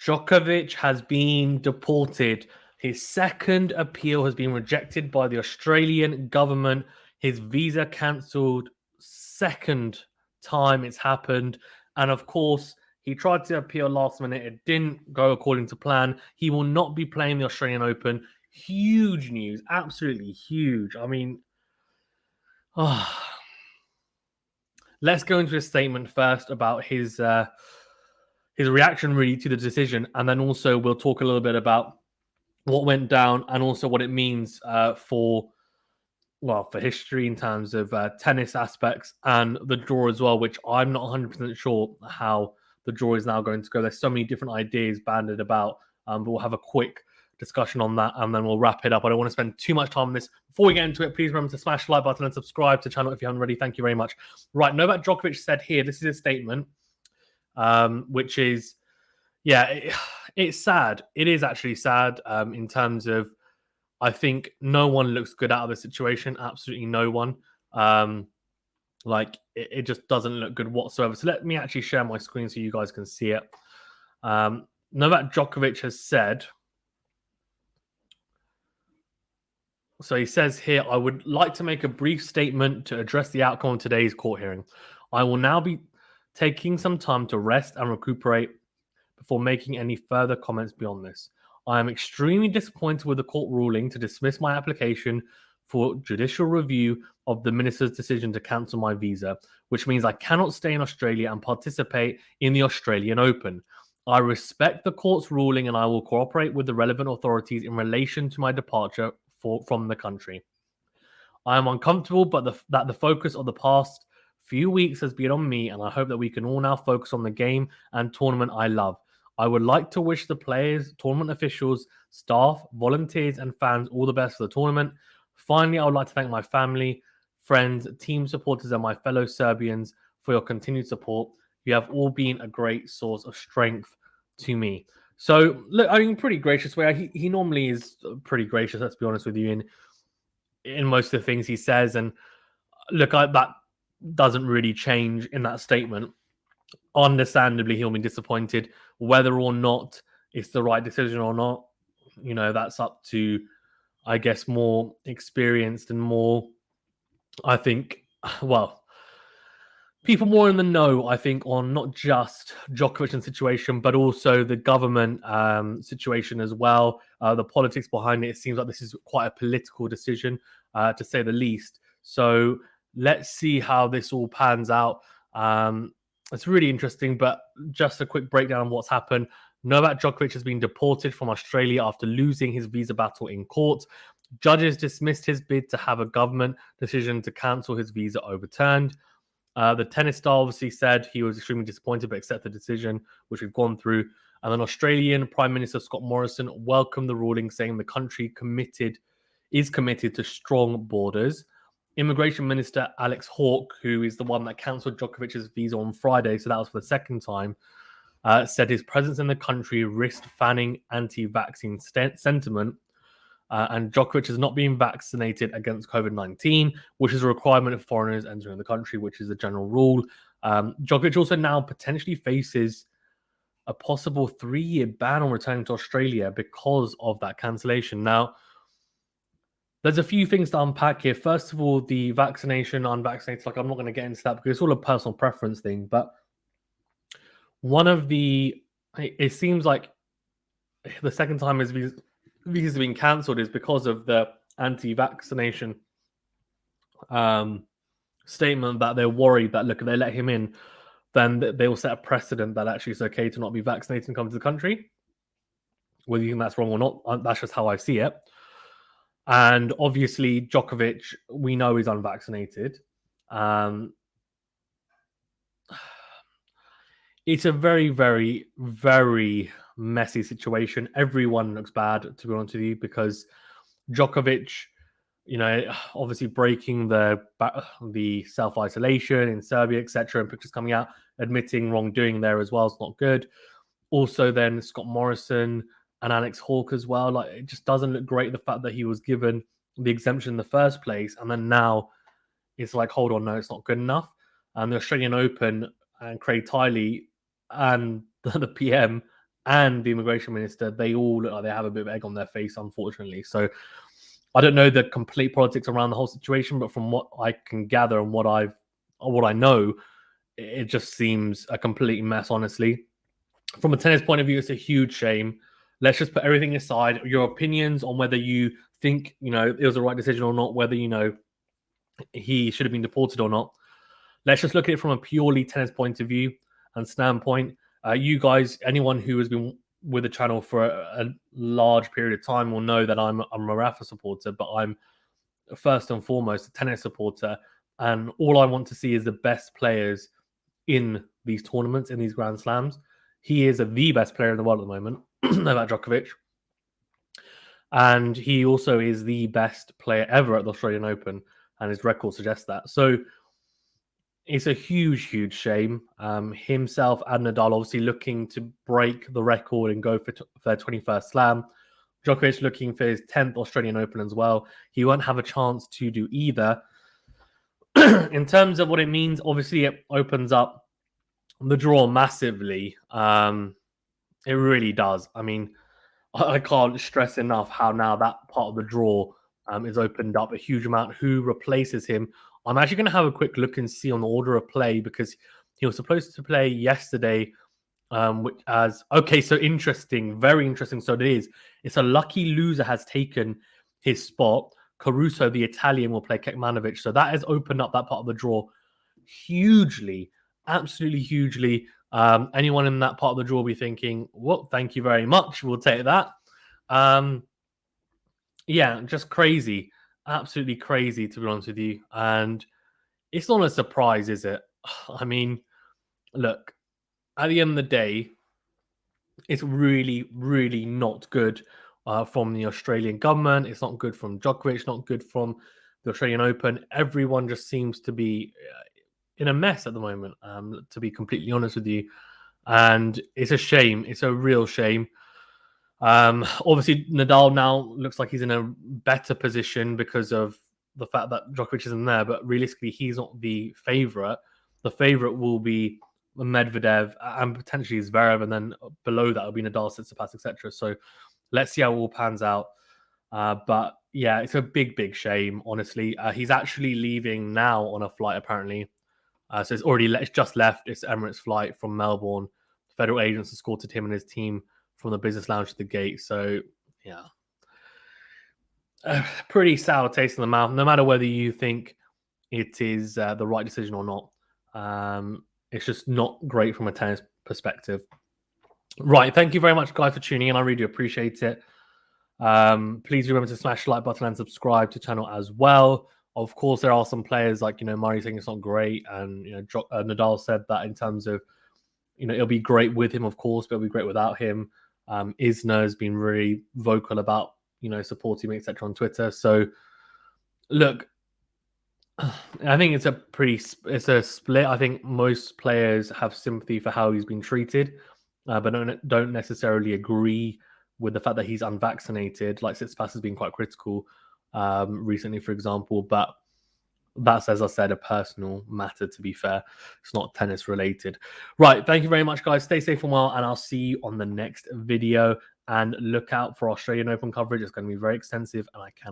Djokovic has been deported. His second appeal has been rejected by the Australian government. His visa cancelled. Second time it's happened. And of course, he tried to appeal last minute. It didn't go according to plan. He will not be playing the Australian Open. Huge news. Absolutely huge. I mean, let's go into a statement first about his reaction really to the decision, and then also we'll talk a little bit about what went down and also what it means for history in terms of tennis aspects and the draw as well, which I'm not 100% sure how the draw is now going to go. There's so many different ideas banded about, but we'll have a quick discussion on that and then we'll wrap it up. I don't want to spend too much time on this. Before we get into it, please remember to smash the like button and subscribe to the channel if you haven't already. Thank you very much. Right, Novak Djokovic said here, this is a statement, which is, it's sad. It is actually sad in terms of, I think no one looks good out of the situation. Absolutely no one. It just doesn't look good whatsoever. So let me actually share my screen so you guys can see it. Novak Djokovic has said, so he says here, I would like to make a brief statement to address the outcome of today's court hearing. I will now be taking some time to rest and recuperate before making any further comments beyond this. I am extremely disappointed with the court ruling to dismiss my application for judicial review of the minister's decision to cancel my visa, which means I cannot stay in Australia and participate in the Australian Open. I respect the court's ruling and I will cooperate with the relevant authorities in relation to my departure from the country. I am uncomfortable, but that the focus of the past few weeks has been on me, and I hope that we can all now focus on the game and tournament I love. I would like to wish the players, tournament officials, staff, volunteers, and fans all the best for the tournament. Finally, I would like to thank my family, friends, team supporters, and my fellow Serbians for your continued support. You have all been a great source of strength to me. So, look, I mean, pretty gracious way. He normally is pretty gracious, let's be honest with you, in most of the things he says. And look, that doesn't really change in that statement. Understandably, he'll be disappointed. Whether or not it's the right decision or not, that's up to, I guess, more experienced and more, I think, people more in the know, I think, on not just Djokovic's situation, but also the government situation as well. The politics behind it. It seems like this is quite a political decision, to say the least. So let's see how this all pans out. It's really interesting, but just a quick breakdown on what's happened. Novak Djokovic has been deported from Australia after losing his visa battle in court. Judges dismissed his bid to have a government decision to cancel his visa overturned. The tennis star obviously said he was extremely disappointed, but accepted the decision, which we've gone through. And then Australian Prime Minister Scott Morrison welcomed the ruling, saying the country is committed to strong borders. Immigration Minister Alex Hawke, who is the one that cancelled Djokovic's visa on Friday, so that was for the second time, said his presence in the country risked fanning anti-vaccine sentiment. And Djokovic has not been vaccinated against COVID-19, which is a requirement of foreigners entering the country, which is the general rule. Djokovic also now potentially faces a possible 3-year ban on returning to Australia because of that cancellation. Now, there's a few things to unpack here. First of all, the vaccination, unvaccinated, I'm not going to get into that because it's all a personal preference thing. But it seems like the second time his visa being cancelled is because of the anti-vaccination statement that they're worried that, look, if they let him in, then they will set a precedent that actually it's okay to not be vaccinated and come to the country. Whether you think that's wrong or not, that's just how I see it. And obviously, Djokovic, we know he's unvaccinated. It's a very, very, very messy situation. Everyone looks bad, to be honest with you, because Djokovic, obviously breaking the self-isolation in Serbia, etc., and pictures coming out, admitting wrongdoing there as well. It's not good. Also, then Scott Morrison and Alex Hawke as well. It just doesn't look great, the fact that he was given the exemption in the first place, and then now it's like, hold on, no, it's not good enough. And the Australian Open and Craig Tiley and the PM and the immigration minister, they all look like they have a bit of egg on their face, unfortunately. So I don't know the complete politics around the whole situation, but from what I can gather and what I know, it just seems a complete mess, honestly. From a tennis point of view, it's a huge shame. Let's just put everything aside. Your opinions on whether you think, it was the right decision or not, whether, he should have been deported or not. Let's just look at it from a purely tennis point of view and standpoint. You guys, anyone who has been with the channel for a large period of time will know that I'm a Rafa supporter, but I'm first and foremost a tennis supporter. And all I want to see is the best players in these tournaments, in these Grand Slams. He is the best player in the world at the moment, Novak Djokovic. And he also is the best player ever at the Australian Open, and his record suggests that. So it's a huge, huge shame. Himself and Nadal obviously looking to break the record and go for their 21st slam. Djokovic looking for his 10th Australian Open as well. He won't have a chance to do either. In terms of what it means, obviously it opens up the draw massively. It really does. I mean, I can't stress enough how now that part of the draw is opened up a huge amount. Who replaces him? I'm actually going to have a quick look and see on the order of play, because he was supposed to play yesterday. So interesting, very interesting. So it is. It's a lucky loser has taken his spot. Caruso, the Italian, will play Kekmanovic. So that has opened up that part of the draw hugely, absolutely hugely. Anyone in that part of the draw will be thinking, well, thank you very much. We'll take that. Yeah, just crazy. Absolutely crazy, to be honest with you. And it's not a surprise, is it? I mean, look, at the end of the day, it's really, really not good from the Australian government. It's not good from Djokovic, not good from the Australian Open. Everyone just seems to be in a mess at the moment, to be completely honest with you. And it's a shame. It's a real shame. Obviously, Nadal now looks like he's in a better position because of the fact that Djokovic isn't there. But realistically, he's not the favourite. The favourite will be Medvedev and potentially Zverev, and then below that will be Nadal, Tsitsipas, etc. So let's see how it all pans out. But yeah, it's a big, big shame, honestly. He's actually leaving now on a flight, apparently. So it's just left. It's Emirates flight from Melbourne. Federal agents escorted him and his team from the business lounge to the gate. So yeah, pretty sour taste in the mouth. No matter whether you think it is the right decision or not, it's just not great from a tennis perspective. Right. Thank you very much, guys, for tuning in. I really appreciate it. Please remember to smash the like button and subscribe to the channel as well. Of course, there are some players like, Murray saying it's not great. And, Nadal said that in terms of, it'll be great with him, of course, but it'll be great without him. Isner has been really vocal about, supporting me, etc. on Twitter. So, look, I think it's a split. I think most players have sympathy for how he's been treated, but don't necessarily agree with the fact that he's unvaccinated. Like Tsitsipas has been quite critical recently, for example. But that's, as I said, a personal matter, to be fair. It's not tennis related. Right. Thank you very much, guys. Stay safe and well, and I'll see you on the next video. And look out for Australian Open coverage. It's going to be very extensive, and I can